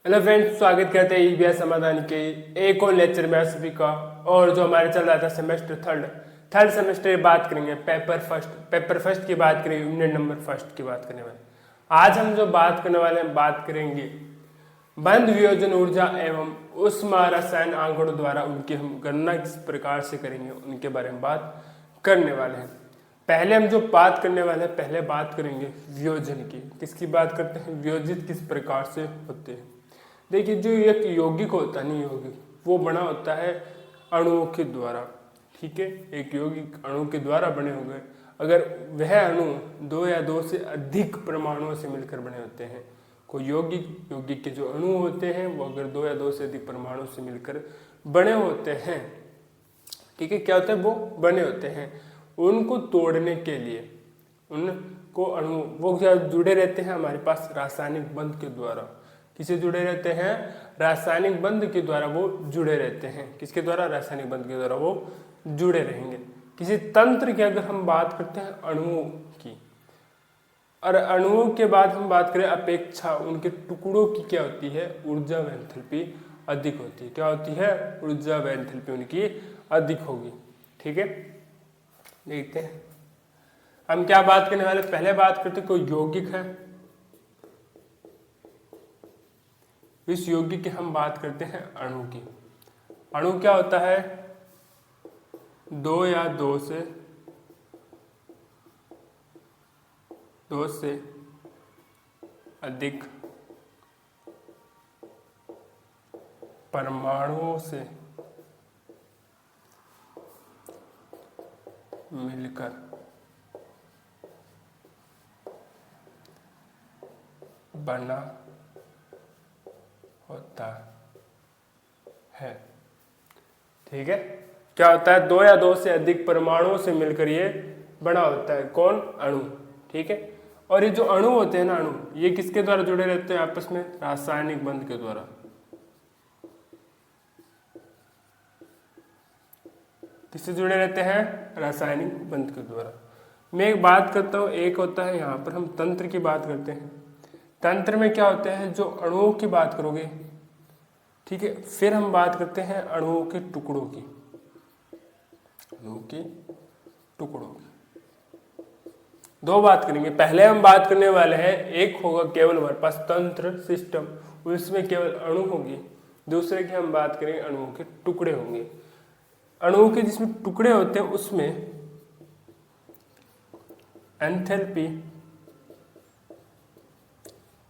Hello friends, स्वागत करते हैं ईवीएस समाधान के एक और लेक्चर में आप सभी का। और जो हमारे चल रहा था सेमेस्टर थर्ड सेमेस्टर की बात करेंगे। पेपर फर्स्ट की बात करेंगे, यूनिट नंबर फर्स्ट की बात करने वाले। आज हम जो बात करने वाले हैं, बात करेंगे बंद वियोजन ऊर्जा एवं उष्मा रसायन आंकड़ों द्वारा उनकी हम गणना किस प्रकार से करेंगे, उनके बारे में बात करने वाले हैं। पहले हम जो बात करने वाले हैं, पहले बात करेंगे वियोजन की। किसकी बात करते हैं? वियोजित किस प्रकार से होते हैं। देखिए, जो एक यौगिक होता है, नहीं यौगिक, वो बना होता है अणुओं के द्वारा। ठीक है, एक यौगिक अणु के द्वारा बने हो गए। अगर वह अणु दो या दो से अधिक परमाणुओं से मिलकर बने होते हैं, कोई यौगिक के जो अणु होते हैं वो अगर दो या दो से अधिक परमाणु से मिलकर बने होते हैं, ठीक है, क्या होता है, वो बने होते हैं। उनको तोड़ने के लिए उनको अणु वो क्या जुड़े रहते हैं हमारे पास रासायनिक बंध के द्वारा। किसे जुड़े रहते हैं? रासायनिक बंध के द्वारा वो जुड़े रहते हैं। किसके द्वारा? रासायनिक बंध के द्वारा वो जुड़े रहेंगे। किसी तंत्र की अगर हम बात करते हैं अणुओं की, और अणुओं के बाद हम बात करें अपेक्षा उनके टुकड़ों की, क्या होती है? ऊर्जा व एंथैल्पी अधिक होती है। क्या होती है? ऊर्जा व एंथैल्पी उनकी अधिक होगी। ठीक है, देखते हैं हम क्या बात करने वाले। पहले बात करते कोई यौगिक है, इस यौगिक की हम बात करते हैं अणु की। अणु क्या होता है? दो या दो से अधिक परमाणुओं से मिलकर बना होता है। ठीक है, क्या होता है? दो या दो से अधिक परमाणुओं से मिलकर ये बना होता है। कौन? अणु। ठीक है, और ये जो अणु होते हैं ना, अणु ये किसके द्वारा जुड़े रहते हैं आपस में? रासायनिक बंध के द्वारा। किससे जुड़े रहते हैं? रासायनिक बंध के द्वारा। मैं एक बात करता हूं, एक होता है यहाँ पर हम तंत्र की बात करते हैं। तंत्र में क्या होते हैं? जो अणुओं की बात करोगे, ठीक है, फिर हम बात करते हैं अणुओं के टुकड़ों की। अणुओं के टुकड़ों की दो बात करेंगे। पहले हम बात करने वाले हैं, एक होगा केवल हमारे पास तंत्र सिस्टम, उसमें केवल अणु होगी। दूसरे की हम बात करेंगे अणुओं के टुकड़े होंगे। अणुओं के जिसमें टुकड़े होते हैं उसमें एंथैल्पी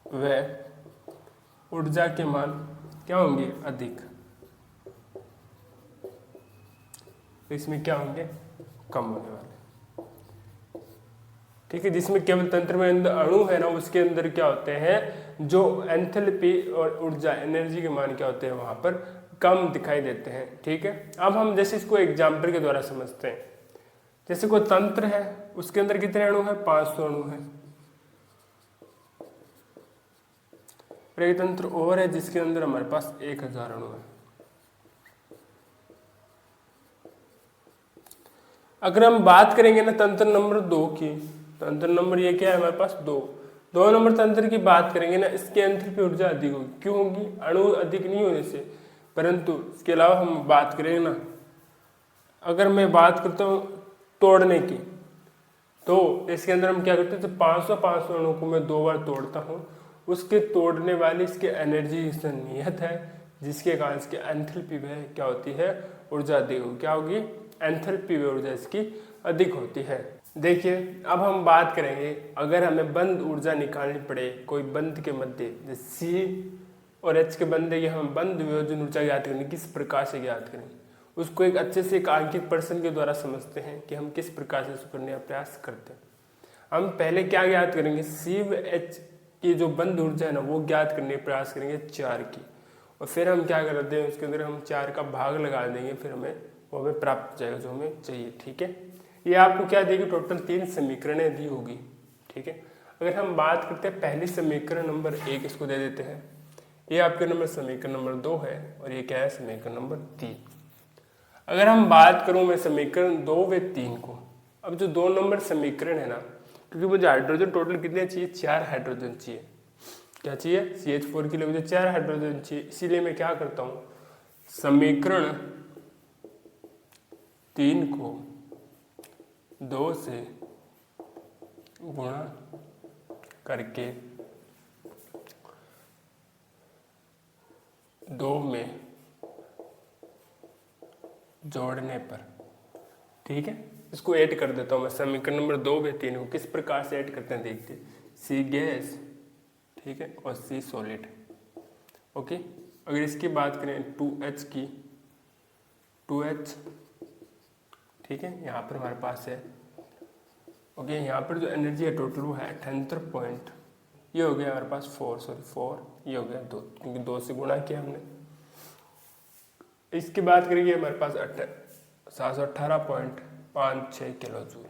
व ऊर्जा के मान क्या होंगे? अधिक। इसमें क्या होंगे? कम होने वाले। ठीक है, जिसमें केवल तंत्र में अंदर अणु है ना, उसके अंदर क्या होते हैं? जो एंथैल्पी और ऊर्जा एनर्जी के मान क्या होते हैं वहां पर कम दिखाई देते हैं। ठीक है, अब हम जैसे इसको एग्जाम्पल के द्वारा समझते हैं। जैसे कोई तंत्र है, उसके अंदर कितने अणु है? 500 अणु है। और एक तंत्र और है जिसके अंदर हमारे पास 1000 अणु है। अगर हम बात करेंगे ना तंत्र नंबर 2 की, तंत्र नंबर ये क्या है हमारे पास? 2 नंबर तंत्र की बात करेंगे ना, इसकी एंथैल्पी ऊर्जा अधिक होगी। क्यों होगी? अणु अधिक नहीं होने से, परंतु इसके अलावा हम बात करेंगे ना, अगर मैं बात करता हूँ तोड़ने की, तो इसके अंदर हम क्या करते हैं? तो 500 अणु को मैं 2 बार तोड़ता हूँ, उसके तोड़ने वाली इसकी एनर्जी नियत है, जिसके कारण इसकी एंथैल्पी वह क्या होती है? ऊर्जा अधिक होगी। क्या होगी? एंथैल्पी व ऊर्जा इसकी अधिक होती है। देखिए, अब हम बात करेंगे, अगर हमें बंद ऊर्जा निकालनी पड़े कोई बंद के मध्य, जैसे C और H के बंद की हम बंद वियोजन ऊर्जा ज्ञात करेंगे। किस प्रकार से ज्ञात करेंगे उसको एक अच्छे से एक अंकित प्रश्न के द्वारा समझते हैं कि हम किस प्रकार से इसको करने का प्रयास करते हैं। हम पहले क्या ज्ञात करेंगे? C व H की जो बंद ऊर्जा है ना, वो ज्ञात करने का प्रयास करेंगे 4 की, और फिर हम क्या करते हैं? उसके अंदर हम 4 का भाग लगा देंगे, फिर हमें वो हमें प्राप्त हो जाएगा जो हमें चाहिए। ठीक है, ये आपको क्या देगी? टोटल 3 समीकरणें दी होगी। ठीक है, अगर हम बात करते हैं पहली समीकरण नंबर 1, इसको दे देते हैं। ये आपके नंबर समीकरण नंबर 2 है, और ये क्या है? समीकरण नंबर 3। अगर हम बात करूं मैं समीकरण 2 व 3 को, अब जो 2 नंबर समीकरण है ना, क्योंकि मुझे हाइड्रोजन टोटल कितने चाहिए? 4 हाइड्रोजन चाहिए। क्या चाहिए, CH4 के लिए मुझे 4 हाइड्रोजन चाहिए, इसीलिए मैं क्या करता हूँ, समीकरण 3 को 2 से गुणा करके 2 में जोड़ने पर, ठीक है, इसको ऐड कर देता हूँ मैं। समीकरण नंबर 2 में 3 को किस प्रकार से ऐड करते हैं देखते हैं। C गैस, ठीक है, और C सॉलिड। ओके, अगर इसकी बात करें 2H की, 2H, ठीक है, यहाँ पर हमारे पास है। ओके, यहाँ पर जो एनर्जी है टोटल वो है 78 पॉइंट, ये हो गया हमारे पास 4, ये हो गया 2, क्योंकि 2 से गुणा किया हमने। इसकी बात करेंगे हमारे पास 718.56 किलो जूल।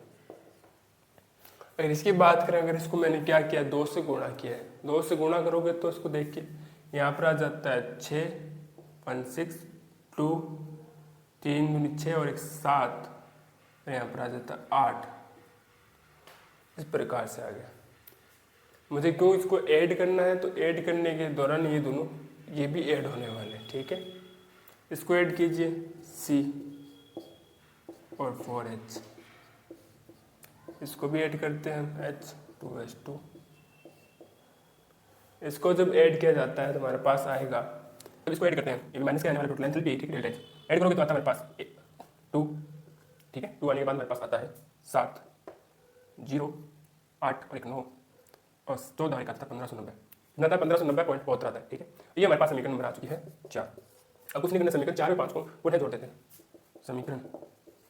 अगर इसकी बात करें, अगर इसको मैंने क्या किया, 2 से गुणा किया है, 2 से गुणा करोगे तो इसको देखिए यहाँ पर आ जाता है 6, 1 6, 2, 3 दूनी 6 और 1 7, और यहाँ पर आ जाता है 8। इस प्रकार से आ गया। मुझे क्यों इसको ऐड करना है, तो ऐड करने के दौरान ये दोनों ये भी ऐड होने वाले हैं, ठीक है। इसको ऐड कीजिए C और 4H, इसको भी ऐड करते हैं हम H2H2। इसको जब ऐड किया जाता है तो हमारे पास आएगा, जब इसको ऐड करते हैं, ये माइनस के आने वाला टोटल एंथैल्पी, ठीक है, ऐड करोगे तो आता है हमारे पास 2, ठीक है, 2 आने के बाद हमारे पास आता है 7, 0, 8 और 1 9 और 14 और 1 आता है 1590, इतना था 1590 पॉइंट बहुत आता है, ठीक है। ये हमारे पास समीकरण नंबर आ चुकी है 4। अब कुछ नहीं करना, समीकरण 4 व 5 को उन्हें जोड़ देते हैं। समीकरण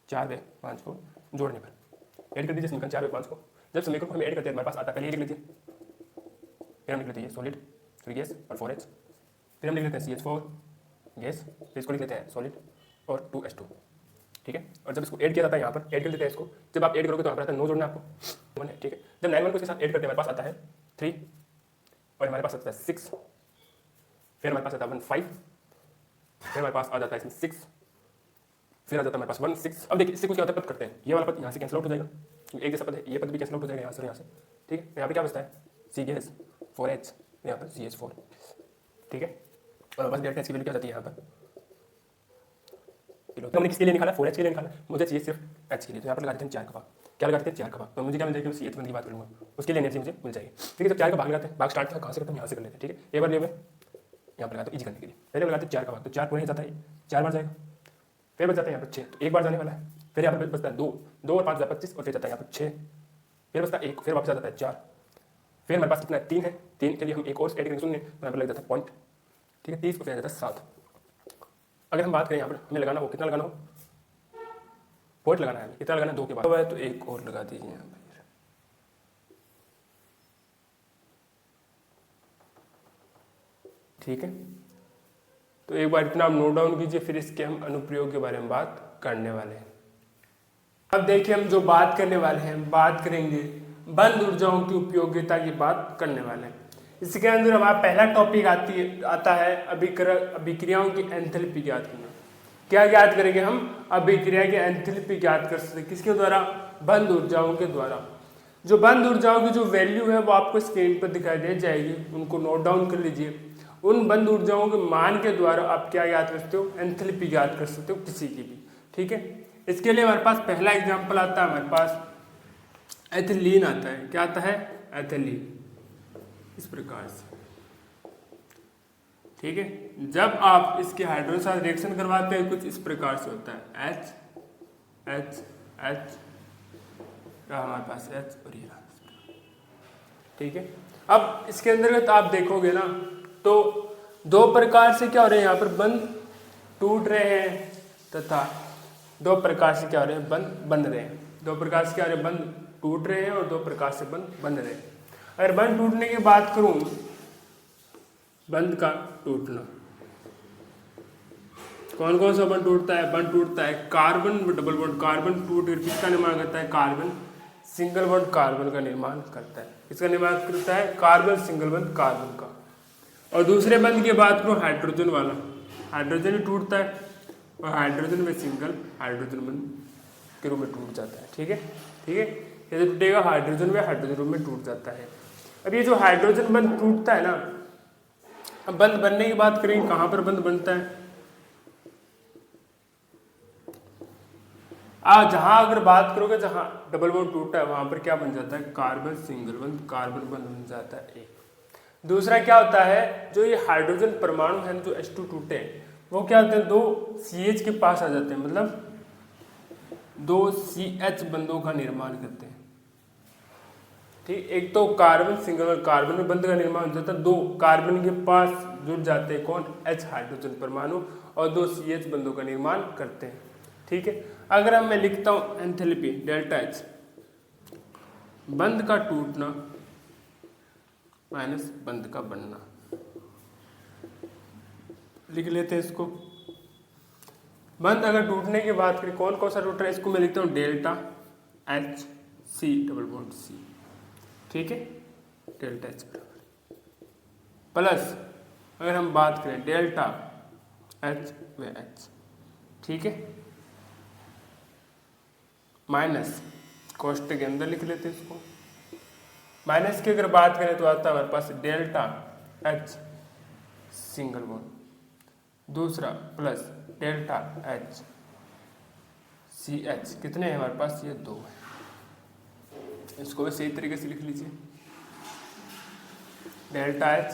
4 व 5 को जोड़ने पर ऐड कर दीजिए समीकरण 4 व 5 को। जब समीकरण को हम ऐड करते हैं हमारे पास आता है, पहले ये लिख लीजिए, फिर हम लिख लेते हैं सॉलिड, फिर गैस और 4H, फिर हम लिख लेते हैं CH4 गैस, फिर इसको लिख लेते हैं सॉलिड और 2H2, ठीक है। और जब इसको ऐड किया जाता है यहाँ पर ऐड कर देते हैं इसको, जब आप ऐड करोगे तो यहाँ पर आता है 9 जोड़ना है आपको 1 है, ठीक है। जब 9 1 को इसके साथ ऐड करते हैं हमारे पास आता है 3 और हमारे पास आता है 6, फिर हमारे पास आता है 1 5, फिर हमारे पास आ जाता है इसमें 6, फिर आ जाता है हमारे पास 1 6। अब देखिए इससे कुछ क्या होता है, पद करते हैं, ये वाला पद यहाँ से कैंसिल आउट हो जाएगा, क्योंकि एक जैसा पद है, ये पद भी कैंसिल आउट हो जाएगा यहाँ से और यहाँ से, ठीक है। यहाँ पे क्या बचता है C गैस 4H, यहाँ पर CH4, ठीक है। और बस डेल्टा H की वैल्यू क्या जाती है यहाँ पर किलो, तो हमने किसके लिए निकाला, 4H के लिए निकाला, मुझे चाहिए सिर्फ H के लिए, तो यहाँ पर लगा देते हैं 4 का भाग, क्या लगाते हैं 4 का भाग, तो मुझे क्या मिल जाएगा, CH की बात करूँगा, उसके लिए एनर्जी मुझे मिल जाएगी, ठीक है। जब 4 का भाग लगाते हैं, भाग स्टार्ट कहाँ से करते हैं, यहाँ से कर लेते हैं, ठीक है। एक बार ले यहाँ पर लगाते हैं ईजी करने के लिए, पहले लगाते हैं 4 का भाग, तो 4 पूरे जाता है, 4 बार जाएगा, फिर बच जाता है यहाँ पर 6, तो एक बार जाने वाला है, फिर यहाँ पर बचता है 2 और 5 25 और फिर जाता है यहाँ पर 6, फिर बचता है 1, फिर वापस आ जाता है 4, फिर हमारे पास कितना है 3 है, 3 के लिए हम एक और ऐड करेंगे, सुनिए, तो यहाँ पर लग जाता है पॉइंट, ठीक है, 30 को फिर आ जाता है 7। अगर हम बात करें यहाँ पर हमें लगाना हो, कितना लगाना हो, पॉइंट लगाना है हमें, कितना लगाना है 2 के बाद, तो एक और लगा दीजिए यहाँ पर, ठीक है। तो एक बार इतना आप नोट डाउन कीजिए, फिर इसके हम अनुप्रयोग के बारे में बात करने वाले हैं। अब देखिए हम जो बात करने वाले हैं, बात करेंगे बंद ऊर्जाओं की उपयोगिता की बात करने वाले हैं। इसके अंदर हमारा पहला टॉपिक आता है अभिक्रियाओं की एंथैल्पी ज्ञात करना। क्या ज्ञात करेंगे हम, अभिक्रिया की एंथैल्पी ज्ञात कर सकते हैं, किसके द्वारा, बंद ऊर्जाओं के द्वारा। जो बंद ऊर्जाओं की जो वैल्यू है वो आपको स्क्रीन पर दिखाई दे जाएगी, उनको नोट डाउन कर लीजिए। उन बंद ऊर्जाओं के मान के द्वारा आप क्या ज्ञात कर सकते हो, एंथैल्पी ज्ञात कर सकते हो किसी की भी, ठीक है। इसके लिए हमारे पास पहला एग्जांपल आता है, हमारे पास एथिलीन आता है। क्या आता है, एथिलीन, इस प्रकार से, ठीक है। जब आप इसके हाइड्रोजन के साथ रिएक्शन करवाते हैं कुछ इस प्रकार से होता है, H हमारे पास H और ये, ठीक है। अब इसके अंतर्गत आप देखोगे ना, तो 2 प्रकार से क्या हो रहे हैं, यहाँ पर बंद टूट रहे हैं तथा 2 प्रकार से क्या हो रहे हैं, बंद बन रहे हैं। 2 प्रकार से क्या हो रहे हैं, बंद टूट रहे हैं और 2 प्रकार से बंद बन रहे हैं। अगर बंद टूटने की बात करूं, बंद का टूटना, कौन कौन सा बंद टूटता है, बंद टूटता है कार्बन डबल बॉन्ड, कार्बन टूट कर किसका निर्माण करता है, कार्बन सिंगल बॉन्ड कार्बन का निर्माण करता है। इसका निर्माण करता है कार्बन सिंगल बॉन्ड कार्बन का। और दूसरे बंद की बात करूं, हाइड्रोजन वाला, हाइड्रोजन भी टूटता है और हाइड्रोजन में सिंगल हाइड्रोजन बंद के रूप में टूट जाता है, ठीक है, ठीक है। ये टूटेगा हाइड्रोजन में रूप में टूट जाता है। अब ये जो हाइड्रोजन बंध टूटता है ना, अब बंध बनने की बात करेंगे, कहां पर बंध बनता है? जहां अगर बात करोगे जहां डबल बॉन्ड टूटा है वहां पर क्या बन जाता है? कार्बन सिंगल बंध, कार्बन बंध बन जाता है एक। दूसरा क्या होता है, जो ये हाइड्रोजन परमाणु है जो H2 टूटे वो क्या होते हैं, दो CH के पास आ जाते हैं, मतलब दो CH बंधों का निर्माण करते हैं। ठीक, एक तो कार्बन सिंगल कार्बन में बंध का निर्माण हो जाता है, दो कार्बन के पास जुड़ जाते हैं कौन? H हाइड्रोजन परमाणु, और दो CH बंधों का निर्माण करते हैं। ठीक है, अगर अब मैं लिखता हूं एंथैल्पी डेल्टा H, बंध का टूटना माइनस बंध का बनना, लिख लेते हैं इसको। बंध अगर टूटने की बात करें, कौन कौन सा टूट रहा है, इसको मैं लिखता हूं delta H C double bond C। ठीक है, डेल्टा H प्लस अगर हम बात करें डेल्टा H व H, ठीक है, माइनस कोष्टक के अंदर लिख लेते हैं इसको। माइनस की अगर बात करें तो आता है हमारे पास डेल्टा H सिंगल बॉन्ड, दूसरा प्लस डेल्टा H CH, कितने हैं हमारे पास? ये दो है। इसको भी सही तरीके से लिख लीजिए, डेल्टा H,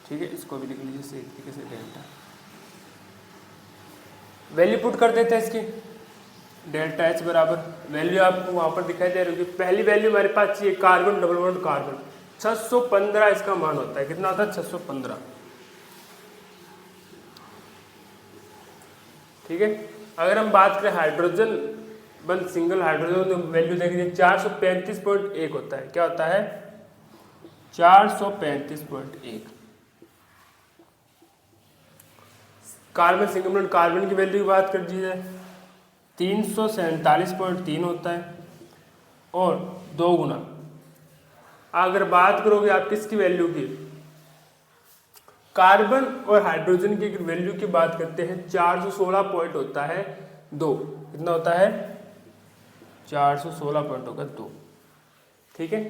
ठीक है, इसको भी लिख लीजिए सही तरीके से डेल्टा। वैल्यू पुट कर देते हैं इसकी, डेल्टा H बराबर, वैल्यू आपको वहां पर दिखाई दे रही होगी। पहली वैल्यू हमारे पास चाहिए कार्बन डबल बॉन्ड कार्बन, 615 इसका मान होता है। कितना होता है? 615। ठीक है, अगर हम बात करें हाइड्रोजन बंध सिंगल हाइड्रोजन तो वैल्यू देखिए 435.1 होता है। क्या होता है? 435.1। कार्बन सिंगल बॉन्ड कार्बन की वैल्यू की बात कर दी जाए 347.3 होता है, और 2 गुना अगर बात करोगे आप किसकी वैल्यू की, कार्बन और हाइड्रोजन की वैल्यू की बात करते हैं 416 पॉइंट होता है 2। कितना होता है? 416 पॉइंट होगा 2। ठीक है,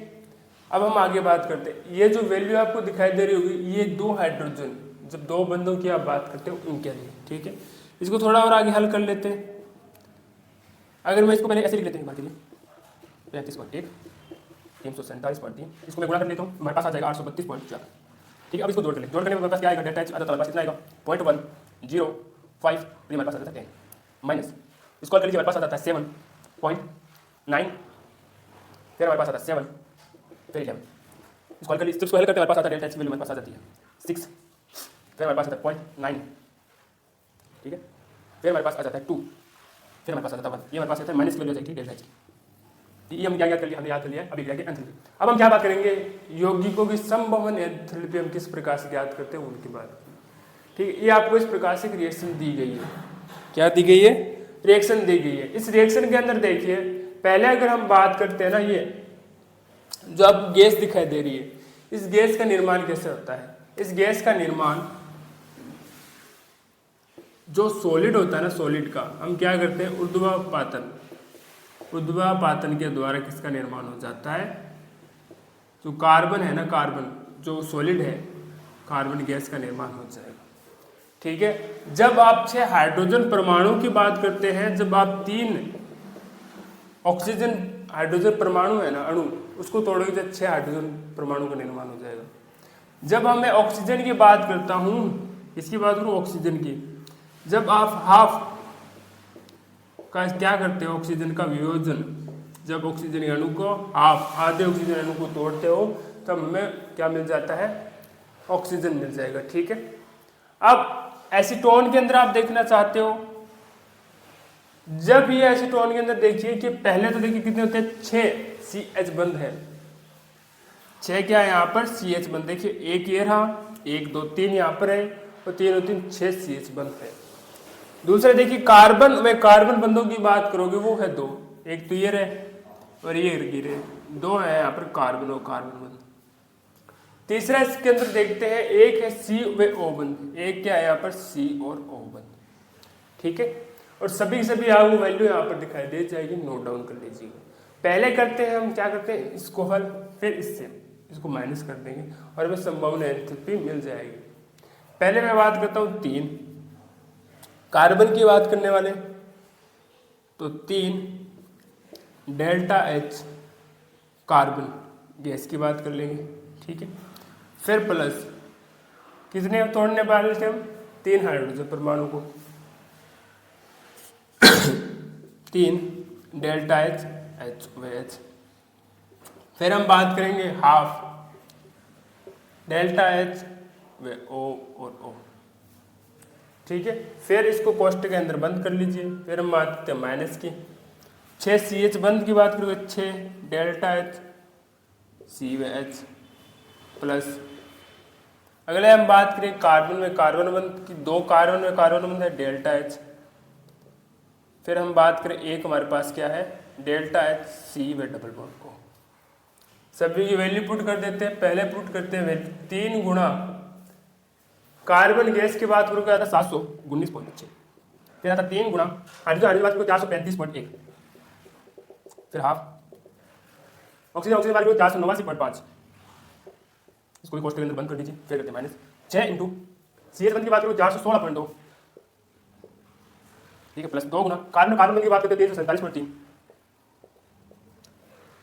अब हम आगे बात करते हैं। ये जो वैल्यू आपको दिखाई दे रही होगी, ये दो हाइड्रोजन, जब दो बंधों की आप बात करते हो उनके लिए। ठीक है, इसको थोड़ा और आगे हल कर लेते हैं। अगर मैं इसको पहले ऐसे लिख लेते हैं, बात करिए 35.1 347.3, इसको मैं गुणा कर लेता हूँ, हमारे पास आ जाएगा 832.4। ठीक है, अब इसको जोड़ कर ले, जोड़ करने में हमारे पास क्या आएगा? डेल्टा H आता है, पास कितना आएगा? 0.105, फिर हमारे पास आ जाता है 10 माइनस, इसको कर लीजिए, हमारे पास आ जाता है 7.9, फिर हमारे पास आता है 7, फिर 11, इसको कर लीजिए, इसको हल करते हमारे पास आता है डेल्टा H वैल्यू हमारे पास आ जाती है 6, फिर हमारे पास आता है 0.9, ठीक है, फिर हमारे पास आ जाता है 2, फिर हमारे पास आ जाता है 1, ये हमारे पास आता है माइनस की वैल्यू आ जाएगी डेल्टा H। ये हम क्या याद कर लिया? हमने याद कर लिया। अभी क्या एंथैल्पी। अब हम क्या बात करेंगे? यौगिकों की संवहन एंथैल्पी हम किस प्रकार से ज्ञात करते हैं उनकी बात। ठीक है, ये आपको इस प्रकार से रिएक्शन दी गई है। क्या दी गई है? रिएक्शन दी गई है। इस रिएक्शन के अंदर देखिए, पहले अगर हम बात करते हैं ना, ये जो अब गैस दिखाई दे रही है, इस गैस का निर्माण कैसे होता है? इस गैस का निर्माण जो सॉलिड होता है ना, सॉलिड का हम क्या करते हैं? ऊर्ध्वापातन के द्वारा किसका निर्माण हो जाता है? जो कार्बन है ना, कार्बन जो सॉलिड है, कार्बन गैस का निर्माण हो जाएगा। ठीक है, जब आप 6 हाइड्रोजन परमाणु की बात करते हैं, जब आप 3 ऑक्सीजन हाइड्रोजन परमाणु है ना, अणु, उसको तोड़ोगे तो 6 हाइड्रोजन परमाणु का निर्माण हो जाएगा। जब मैं ऑक्सीजन की बात करता हूं, इसकी बात करूं ऑक्सीजन की, जब आप हाफ का क्या करते हो? ऑक्सीजन का वियोजन, जब ऑक्सीजन अणु को हाफ, आधे ऑक्सीजन अणु को तोड़ते हो, तब हमें क्या मिल जाता है? ऑक्सीजन मिल जाएगा। ठीक है, अब एसीटोन के अंदर आप देखना चाहते हो, जब ये एसीटोन के अंदर देखिए कि पहले तो देखिए कितने होते हैं? 6 CH बंध है। 6 क्या है यहाँ पर? CH बंध। देखिए एक ये रहा, 1 2 3 यहाँ पर है, और 3 और 3 6 CH बंध है। दूसरे देखिए कार्बन में, कार्बन बंधों की बात करोगे वो है 2, एक तो ये रहे और ये गिरे, 2 है यहाँ पर कार्बन और कार्बन बंध। तीसरा इसके अंदर देखते हैं, एक है C व O बंध, एक क्या है यहाँ पर? C और O बंध। ठीक है, और सभी आपको वैल्यू यहाँ पर दिखाई दे जाएगी, नोट डाउन कर लीजिएगा। पहले करते हैं हम क्या करते हैं, इसको हल, फिर इससे इसको माइनस कर देंगे और हमें संभावना एंथैल्पी मिल जाएगी। पहले मैं बात करता हूँ 3, कार्बन की बात करने वाले, तो 3 डेल्टा एच कार्बन गैस की बात कर लेंगे, ठीक है। फिर प्लस कितने तोड़ने वाले थे हम, 3 हाइड्रोजन परमाणु को, 3 डेल्टा एच एच व एच। फिर हम बात करेंगे हाफ डेल्टा एच व ओ और ओ, ठीक है। फिर इसको कोष्टक के अंदर बंद कर लीजिए। फिर हम बात करते हैं माइनस की, 6 सी एच बंद की बात करोगे, 6 डेल्टा एच सी व एच प्लस। अगले हम बात करें कार्बन में कार्बन बंद की, 2 कार्बन में कार्बन बंद है डेल्टा एच। फिर हम बात करें एक हमारे पास क्या है, डेल्टा एच सी व डबल बॉन्ड को। सभी की वैल्यू पुट कर देते हैं। पहले पुट करते हैं वैल्यू 3 गुणा कार्बन गैस की बात करूँ क्या आता 719.6, फिर आता 3 गुणा हाइड्रोजन की बात करूँ 435.1, फिर हाफ ऑक्सीजन की बात करूँ 489.5, इसको भी कोष्टक के अंदर बंद कर दीजिए। फिर करते हैं माइनस 6 इंटू सी एच बंद की बात करूँ 416.2, ठीक है, प्लस 2 गुना कार्बन कार्बन की बात करते हैं 347.3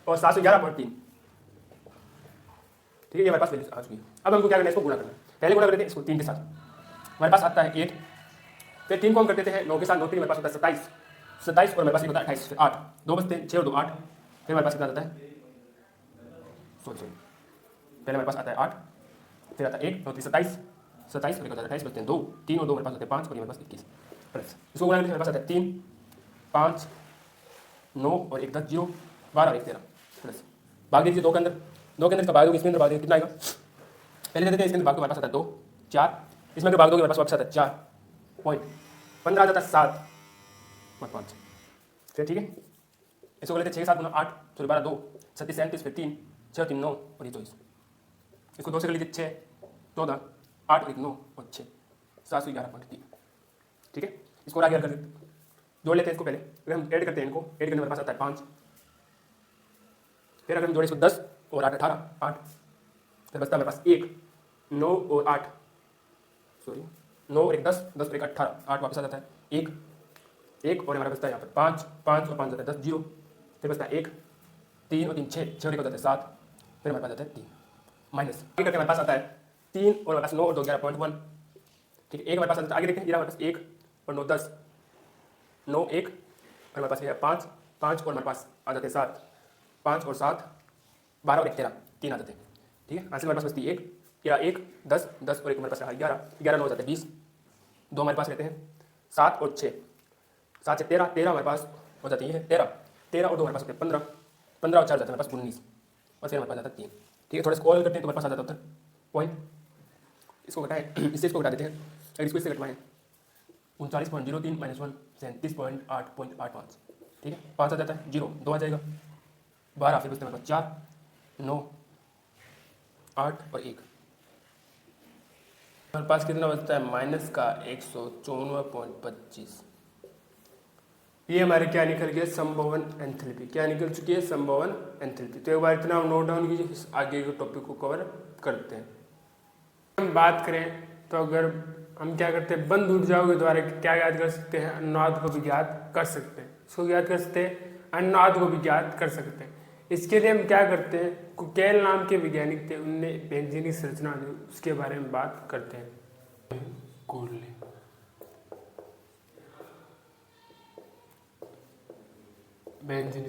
और 711.3, ठीक है, ये हमारे पास वैल्यू आ चुकी है। अब हमको क्या करना है, इसको गुणा करना है। पहले गुणा करते हैं इसको 3 के साथ, हमारे पास आता है 8, फिर 3 को हम कर देते हैं 9 के साथ, 9 3 हमारे पास होता है 27 और हमारे पास होता है 28, फिर 8 2 बचते हैं 6 और 2 8, फिर हमारे पास कितना आता है, सॉरी पहले हमारे पास आता है 8, फिर आता है 1 9 3 27 27 और 28 बचते हैं 2 3 और 2 हमारे पास होते हैं 5 और हमारे पास 21 प्लस इसको गुणा करके हमारे पास आता है 3 5 9 और 1 10 0 12 और 1 13 प्लस भाग दीजिए 2 के अंदर, 2 के अंदर इसका भाग दोगे इसके अंदर भाग दोगे कितना आएगा, पहले दे देते हैं इसके अंदर भाग, हमारे पास आता है 2 4, इसमें भाग दोगे हमारे पास वापस आता है 4.15 आ जाता है 7.5, फिर ठीक है। इसको लेते हैं 6 7 गुना 8 सॉरी 12 2 37 37 फिर 3 6 3 9 और ये 24, इसको 2 से कर लीजिए 6 14 8 और 1 9 और 6 711.3, ठीक है। इसको आगे कर जोड़ लेते हैं इसको, पहले अगर हम ऐड करते हैं इनको, ऐड करने हमारे पास आता है 5, फिर अगर हम जोड़े इसको 10 और 8 18 8, फिर बचता है हमारे पास 1 9 और 8 सॉरी 9 और 1 10 10 और 1 18 8 वापस आ जाता है 1 1 और हमारा बचता है यहाँ पर 5 5 और 5 जाता है 10 0, फिर बचता है 1 3 और 3 6 6 और 1 हो जाता है 7, फिर हमारे पास आता है 3 माइनस आगे करके हमारे पास आता है 3 और हमारे पास 9 और 2 11.1, ठीक है। एक हमारे पास आता है, आगे देखते हैं ये हमारे पास 1 और 9 10 9 1 और हमारे पास ये 5 5 और हमारे पास आ जाते हैं 7 5 और 7 12 और 1 13 3 आ जाते हैं, ठीक है। आंसर हमारे पास बचती है 1 या 1 10 10 और 1 हमारे पास 11 11 9 हो जाते हैं 20, 2 हमारे पास रहते हैं 7 और 6 7 से 13 13 हमारे पास हो जाती है 13 13 और 2 हमारे पास होते हैं 15 15 और 4 जाते हैं हमारे पास 19 और फिर हमारे पास जाता है 3, ठीक है। थोड़ा स्क्रॉल करते हैं तो हमारे पास आ जाता है उत्तर पॉइंट, इसको घटाएं इससे इसको घटा देते हैं, अगर इसको इससे घटवाएं 39.03 माइनस 1 37.8.85, ठीक है। 5 आ जाता है 0 2 आ जाएगा 12, फिर बचते हमारे पास 4 9 8 और 1, हमारे पास कितना बचता है माइनस का 154.25। ये हमारे क्या निकल गया, संभवन एंथैल्पी क्या निकल चुकी है, संभवन एंथैल्पी। तो एक बार इतना हम नोट डाउन कीजिए, आगे के टॉपिक को कवर करते हैं। हम बात करें तो अगर हम क्या करते हैं, बंद ऊर्जाओं के द्वारा क्या याद कर सकते हैं, अनुनाद को भी ज्ञात कर सकते हैं। इसको याद कर सकते हैं, अनुनाद को भी ज्ञात कर सकते हैं। इसके लिए हम क्या करते हैं, कुकेल नाम के वैज्ञानिक थे, उनने बेंजीन संरचना दी, उसके बारे में बात करते हैं। बेंजीन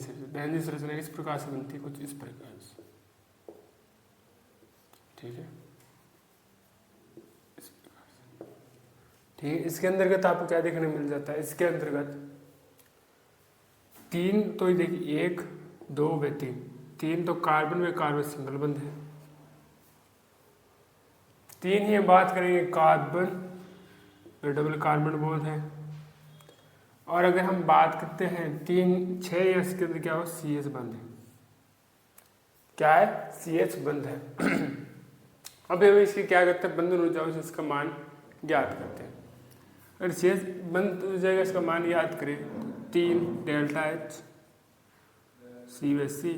संरचना इस प्रकार से बनती है, कुछ इस प्रकार से, ठीक है, इस प्रकार से, ठीक है। इसके अंतर्गत आपको क्या देखने मिल जाता है, इसके अंतर्गत 3 तो देखिए 1 2 व 3 तो कार्बन में कार्बन सिंगल बंध है, 3 ही बात करेंगे कार्बन डबल कार्बन बॉन्ड है। और अगर हम बात करते हैं 3 6 या इसके अंदर क्या हो, CH बंद है, क्या है, CH बंद है। अब हम इसकी क्या करते हैं, बंधन ऊर्जाओं से इसका मान ज्ञात करते हैं। अगर CH बंद हो जाएगा, इसका मान याद करें 3 डेल्टा H सी/सी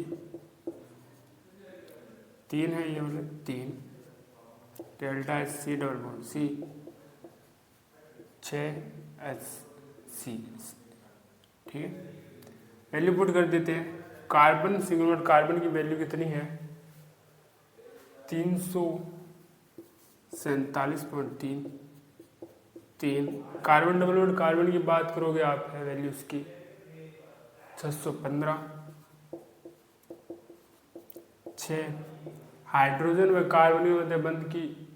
3 है, ये वाले 3 delta SC double bond C 6 SC, ठीक है। वैल्यू पुट कर देते हैं। कार्बन सिंगल बॉन्ड कार्बन की वैल्यू कितनी है 347.3। कार्बन डबल बॉन्ड कार्बन की बात करोगे आप है वैल्यू उसकी 615। 6 हाइड्रोजन व कार्बन के मध्य बंध की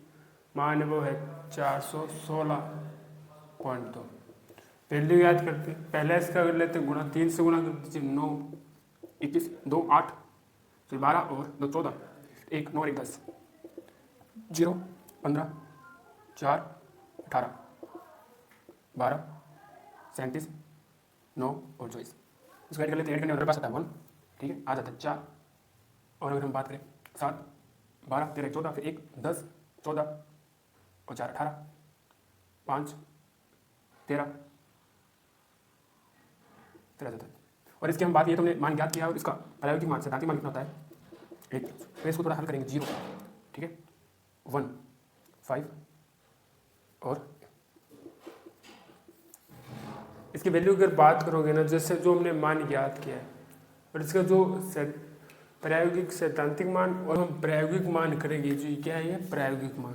मान वो है 416.2। वैल्यू याद करते हैं, पहले इसका कर लेते हैं गुणा, 3 से गुणा कर दीजिए 9 21 2 8 फिर 12 और 2 14 1 9 1 10 0 15 4 18 12 37 9 और 24। इसको ऐड कर लेते हैं, ऐड करने हमारे पास आता है 1, ठीक है, आ जाता है 4। और अगर हम बात करें 7 12 13 14 फिर 1 10 14 और 4 18 5 13 जाता है। और इसकी हम बात ये तुमने मान ज्ञात किया और इसका प्रायोगिक मान सैद्धांतिक मान कितना होता है 1। फिर इसको थोड़ा हल करेंगे 0, ठीक है, 1 5 और इसकी वैल्यू अगर बात करोगे ना, जैसे जो हमने मान ज्ञात किया है और इसका जो प्रायोगिक सैद्धांतिक मान और हम प्रायोगिक मान करेंगे, जो क्या है ये प्रायोगिक मान,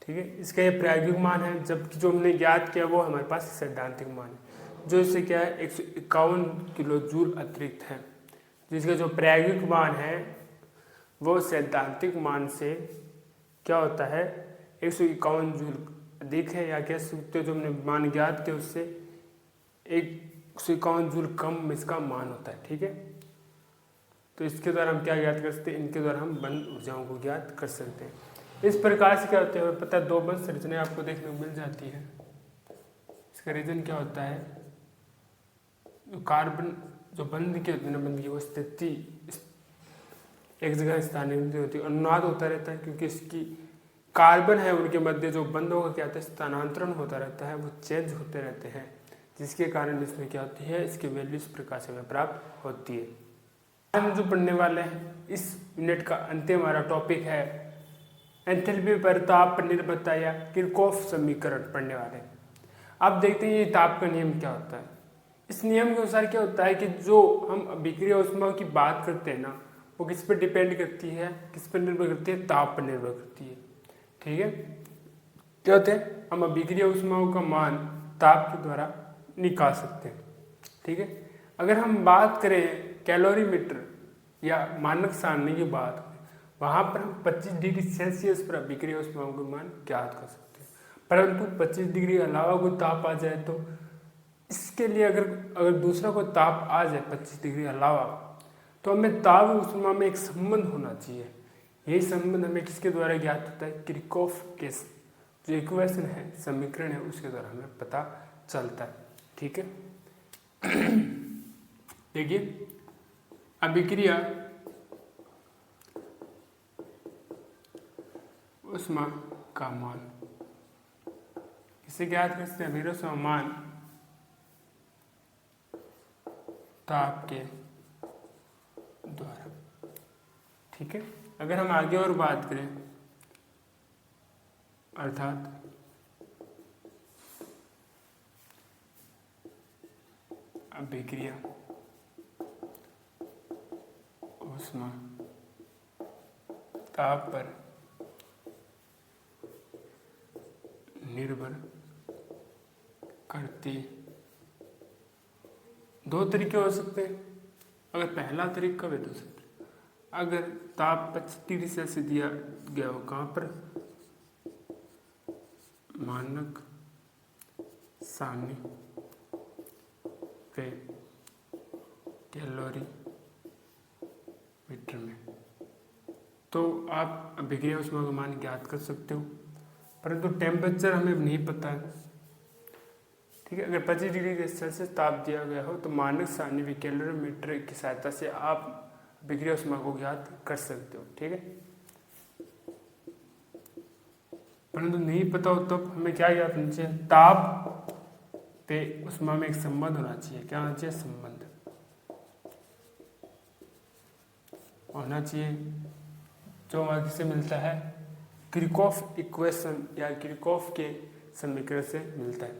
ठीक है। इसका ये प्रायोगिक मान है, जबकि जो हमने ज्ञात किया वो हमारे पास सैद्धांतिक मान है, जो इससे क्या है 151 किलो जूल अतिरिक्त है। जिसका जो प्रायोगिक मान है वो सैद्धांतिक मान से क्या होता है 151 जूल अधिक है, या कह सकते हो जो हमने मान ज्ञात किया उससे 151 जूल कम इसका मान होता है, ठीक है। तो इसके द्वारा हम क्या ज्ञात कर सकते हैं, इनके द्वारा हम बंद ऊर्जाओं को ज्ञात कर सकते हैं। इस प्रकार से क्या होता है हमें पता है, 2 बंद संरचनाएं आपको देखने को मिल जाती है। इसका रीजन क्या होता है, कार्बन जो बंद के होते हैं बंद की वो स्थिति एक जगह स्थानांतरित होती है, अनुनाद होता रहता है, क्योंकि इसकी कार्बन है उनके मध्य जो बंद होकर क्या होता है स्थानांतरण होता रहता है, वो चेंज होते रहते हैं, जिसके कारण इसमें क्या होती है इसकी वैल्यू इस प्रकार से हमें प्राप्त होती है। हम जो पढ़ने वाले हैं इस यूनिट का अंतिम हमारा टॉपिक है एंथैल्पी पर ताप पर निर्भरता या किरचॉफ समीकरण पढ़ने वाले हैं। अब देखते हैं ये ताप का नियम क्या होता है। इस नियम के अनुसार क्या होता है कि जो हम अभिक्रिया ऊष्मा की बात करते हैं ना, वो किस पर डिपेंड करती है, किस पर निर्भर करती है, ताप पर निर्भर करती है, ठीक है। क्या होते हैं हम अभिक्रिया ऊष्माओं का मान ताप के द्वारा निकाल सकते हैं, ठीक है। अगर हम बात करें कैलोरीमीटर या मानक सारणी की बात, वहाँ पर हम 25 डिग्री सेल्सियस पर अभिक्रिया ऊष्माओं का मान ज्ञात कर सकते हैं, परंतु 25 डिग्री अलावा कोई ताप आ जाए तो इसके लिए अगर दूसरा कोई ताप आ जाए 25 डिग्री अलावा, तो हमें ताप ऊष्मा में एक संबंध होना चाहिए। यही संबंध हमें किसके द्वारा ज्ञात होता है, किरचॉफ के जो इक्वेशन है समीकरण है उसके द्वारा हमें पता चलता है, ठीक है। देखिए अभिक्रिया ऊष्मा का मान किसे ज्ञात कर सकते हैं, अभिक्रिया ऊष्मा मान ताप के द्वारा, ठीक है। अगर हम आगे और बात करें अर्थात अभिक्रिया ऊष्मा ताप पर निर्भर करती, 2 तरीके हो सकते हैं। अगर पहला तरीका वे 2 सकते, अगर ताप 25 डिग्री सेल्सियस दिया गया हो कहाँ पर, मानक सारणी पे कैलोरी मीटर में, तो आप अभिक्रिया ऊष्मा का मान ज्ञात कर सकते हो, परंतु टेम्परेचर हमें नहीं पता है, ठीक है। अगर 25 डिग्री सेल्सियस ताप दिया गया हो तो मानक सारणी में कैलोरीमीटर की सहायता से आप अभिक्रिया ऊष्मा को ज्ञात कर सकते हो, ठीक है। परंतु नहीं पता हो तब हमें क्या याद होना चाहिए, ताप पे उष्मा में एक संबंध होना चाहिए। क्या होना चाहिए, संबंध होना चाहिए, जो हमारे किससे मिलता है, किरचॉफ इक्वेशन या किरचॉफ के समीकरण से मिलता है।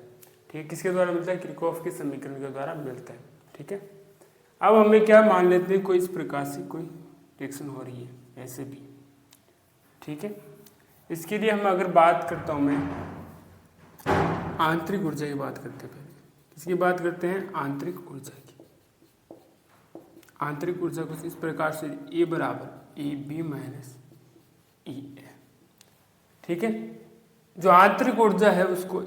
ठीक है, किसके द्वारा मिलता है, किरचॉफ के समीकरण के द्वारा मिलता है। ठीक है, अब हमें क्या मान लेते हैं, कोई इस प्रकार से कोई रिएक्शन हो रही है ऐसे भी। ठीक है, इसके लिए हम अगर बात करता हूँ मैं आंतरिक ऊर्जा की बात करते हैं, पहले किसकी बात करते हैं, आंतरिक ऊर्जा की। आंतरिक ऊर्जा कुछ इस प्रकार से ए बराबर ए बी माइनस ई ए। ठीक है, जो आंतरिक ऊर्जा है उसको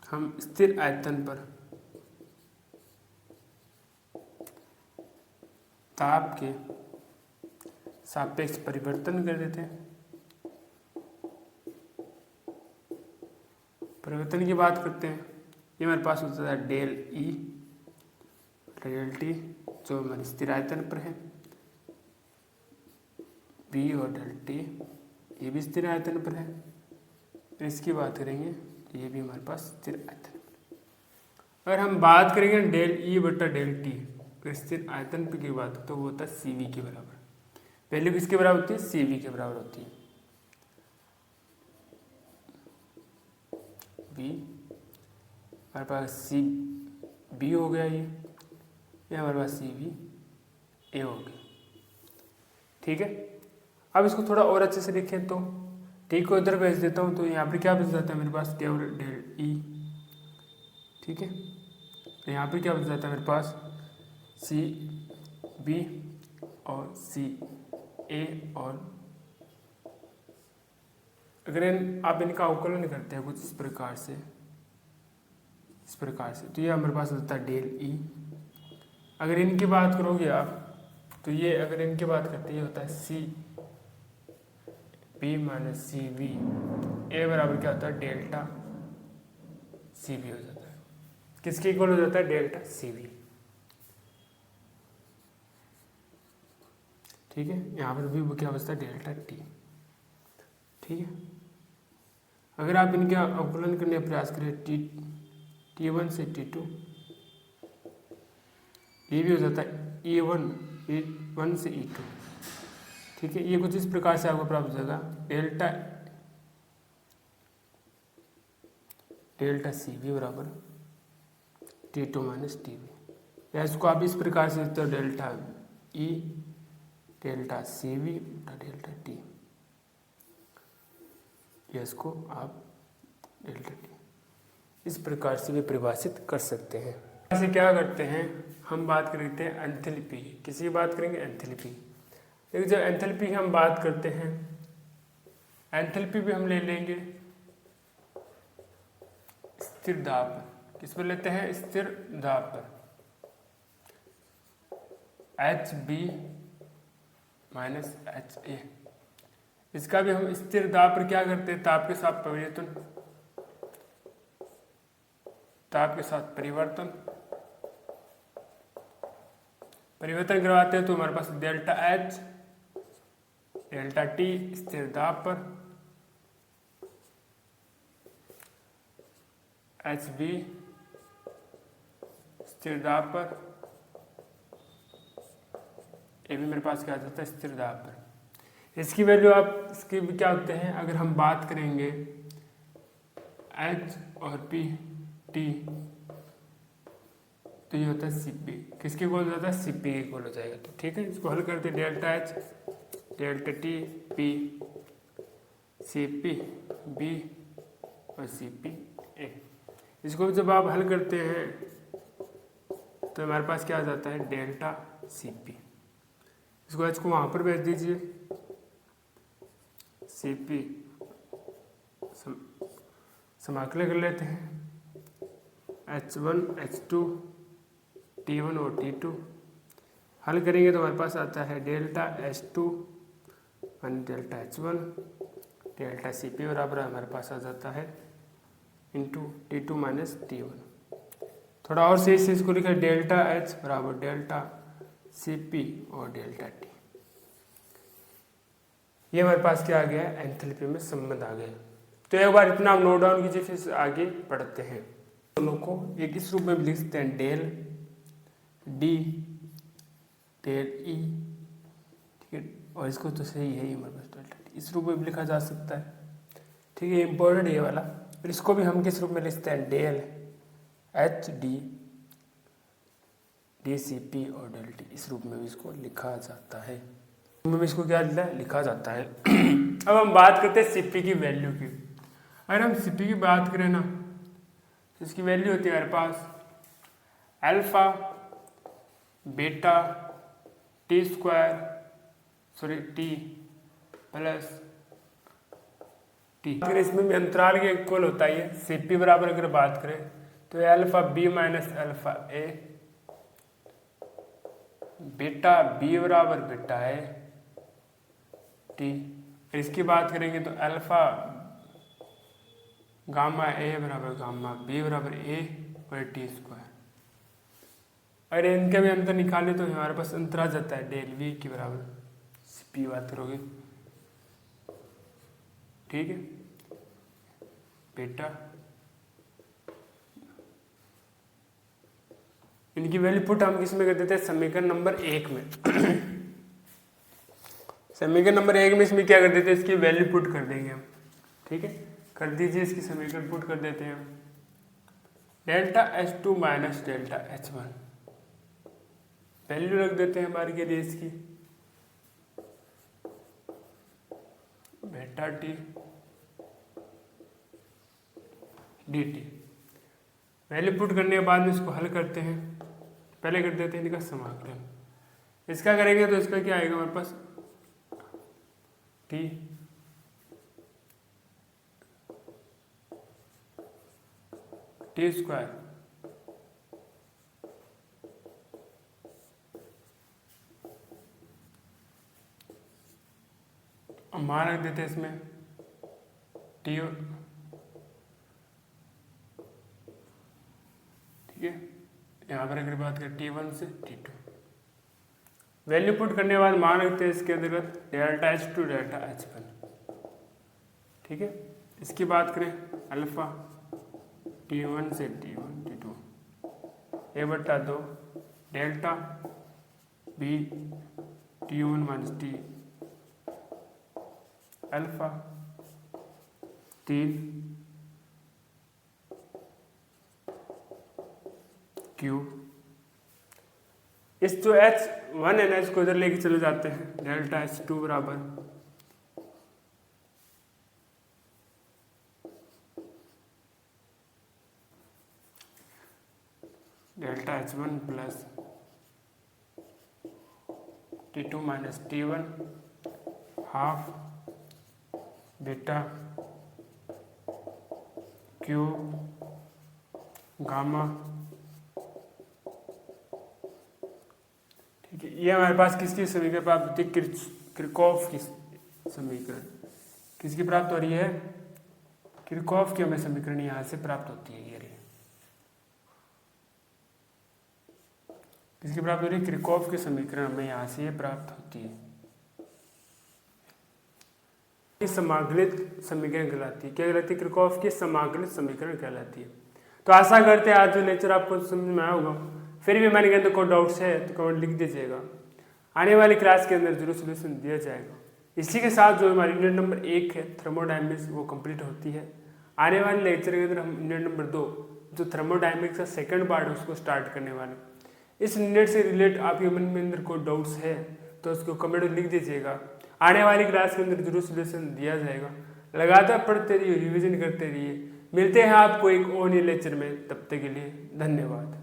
हम स्थिर आयतन पर ताप के सापेक्ष परिवर्तन कर देते हैं। परिवर्तन की बात करते हैं, ये हमारे पास होता है डेल ई डेल टी, जो हमारे स्थिर आयतन पर है, बी और डेल टी ये भी स्थिर आयतन पर है। फिर इसकी बात करेंगे तो ये भी हमारे पास स्थिर आयतन पर। अगर हम बात करेंगे डेल ई बटा डेल टी, फिर स्थिर आयतन पर की बात तो वो होता है सी वी के बराबर। वैल्यू किसके बराबर होती है, सी वी के बराबर होती है। बी हमारे पास सी बी हो गया, ये हमारे पास सी वी ए हो गया। ठीक है, अब इसको थोड़ा और अच्छे से लिखें तो टी को इधर भेज देता हूँ, तो यहाँ पर क्या बच जाता है मेरे पास, केवल डेल ई। ठीक है, तो यहाँ पर क्या बच जाता है मेरे पास, सी बी और सी ए। और अगर आप इनका अवकलन करते हैं कुछ इस प्रकार से तो ये हमारे पास होता है डेल ई। अगर इनकी बात करोगे आप तो ये, अगर इनकी बात करते हैं ये होता है C B minus C V A बराबर क्या होता है, डेल्टा सी बी हो जाता है। किसके इक्वल हो जाता है, डेल्टा सी बी। ठीक है, यहाँ पर भी क्या बचता है, डेल्टा टी। ठीक है, अगर आप इनके अवकलन करने का प्रयास करें टी वन से टी टू, ये भी हो जाता है ए वन से ई टू। ठीक है, ये कुछ इस प्रकार से आपको प्राप्त हो जाएगा, डेल्टा सी बी बराबर T two minus T B. या इसको आप इस प्रकार से लिखते हो, delta E delta C B delta T, या इसको आप डेल्टा टी इस प्रकार से भी परिभाषित कर सकते हैं। ऐसे क्या करते हैं, हम बात करते हैं एंथैल्पी। किसी बात करेंगे एंथैल्पी। देखिए, जब एंथैल्पी की हम बात करते हैं, एंथैल्पी भी हम ले लेंगे स्थिर दाब पर। किस पर लेते हैं, स्थिर दाब पर। H B minus H A, इसका भी हम स्थिर दाब पर क्या करते हैं, ताप के साथ परिवर्तन करवाते हैं, तो हमारे पास डेल्टा एच डेल्टा टी स्थिर दाब पर, एच बी स्थिर दाब पर, ये भी मेरे पास क्या आ जाता है, स्थिर दाब पर। इसकी वैल्यू आप इसके भी क्या होते हैं, अगर हम बात करेंगे एच और पी टी, तो ये होता है सी पी। किसके इक्वल हो जाता है, सी पी इक्वल हो जाएगा। तो ठीक है, इसको हल करते हैं, delta H delta T P C P B और सी पी ए। इसको जब आप हल करते हैं तो हमारे पास क्या आ जाता है, डेल्टा सी पी। इसको एच को वहाँ पर भेज दीजिए, सी पी समाकलन कर लेते हैं, H1 H2 T1 और T2 हल करेंगे तो हमारे पास आता है delta H2 one delta H1 delta CP बराबर हमारे पास आ जाता है इंटू T2 माइनस T1। थोड़ा और सही से इसको लिखा है, डेल्टा H बराबर डेल्टा CP और डेल्टा T। ये हमारे पास क्या आ गया है, एंथैल्पी में संबंध आ गया। तो एक बार इतना आप नोट डाउन कीजिए, फिर आगे बढ़ते हैं। दोनों को एक इस रूप में भी लिख सकते हैं, डेल डी डेल ई, ठीक है, और इसको तो सही है हमारे पास डेल्टा टी, इस रूप में भी लिखा जा सकता है, ठीक है, इंपॉर्टेंट ये वाला। फिर इसको भी हम किस रूप में लिखते हैं, del H D D C P और डेल टी, इस रूप में भी इसको लिखा जाता है, में इसको क्या लिखा जाता है। अब हम बात करते हैं सीपी की वैल्यू की। अगर हम सीपी की बात करें ना, तो इसकी वैल्यू होती है हमारे पास alpha beta T square T plus T. अगर इसमें भी अंतराल के इक्वल होता है, सीपी बराबर अगर बात करें तो अल्फा बी माइनस अल्फा ए, बीटा बी बराबर बीटा ए टी। इसकी बात करेंगे तो अल्फा गामा ए बराबर गामा बी बराबर ए और टी स्क्वायर। अगर इनके भी अंतर निकाले तो हमारे पास अंतर आ जाता है डेल वी के बराबर, पी बात करोगे, ठीक है, बेटा इनकी वैल्यू पुट हम किस में कर देते हैं, समीकरण नंबर 1 में। समीकरण नंबर 1 में इसमें क्या कर देते हैं, इसकी वैल्यू पुट कर देंगे हम, ठीक है, कर दीजिए, इसकी समीकरण पुट कर देते हैं हम। Delta H2 minus delta H1 value रख देते हैं हमारे के लिए इसकी, बेटा T D T. Value put करने के बाद में इसको हल करते हैं, पहले कर देते हैं इनका समाकलन। इसका करेंगे तो इसका क्या आएगा हमारे पास, टी टी स्क्वायर मान रख देते हैं इसमें टी, ठीक है, यहाँ पर अगर बात करें T1 से T2, वैल्यू पुट करने के बाद मान रखते हैं इसके अंतर्गत डेल्टा H2 डेल्टा H1, ठीक है। इसकी बात करें अल्फा T1 से T1 T2 ए बटा 2 delta B T1 minus T alpha 3 cube. इस जो H1 है ना, इसको इधर लेके चले जाते हैं, डेल्टा H2 बराबर delta H1 plus T2 minus T1 half beta cube gamma, ठीक है। ये हमारे पास किसकी समीकरण प्राप्त होती है, किरचॉफ की समीकरण किसकी प्राप्त हो रही है, किरचॉफ की हमें समीकरण यहाँ से प्राप्त होती है। ये किसकी प्राप्त हो रही है, किरचॉफ की समीकरण हमें यहाँ से ये प्राप्त होती है। समाकलित समीकरण कहलाती है, क्या कहलाती है, किरचॉफ की समाकलित समीकरण कहलाती है। तो आशा करते हैं आज जो लेक्चर आपको समझ में आया होगा। फिर भी हमारे अंदर कोई डाउट्स है तो कमेंट लिख दीजिएगा, आने वाली क्लास के अंदर जरूर सोल्यूशन दिया जाएगा। इसी के साथ जो हमारी यूनिट नंबर 1 है थर्मोडायनेमिक्स वो कंप्लीट होती है। आने वाले लेक्चर के अंदर हम यूनिट नंबर 2 जो थर्मोडायनेमिक्स का सेकंड पार्ट है उसको स्टार्ट करने वाले। इस यूनिट से रिलेट आपके मन में अंदर कोई डाउट्स है तो उसको कमेंट में लिख दीजिएगा, आने वाली क्लास के अंदर जरूर सोल्यूशन दिया जाएगा। लगातार पढ़ते रहिए, रिविजन करते रहिए। मिलते हैं आपको एक और नए लेक्चर में, तब तक के लिए धन्यवाद।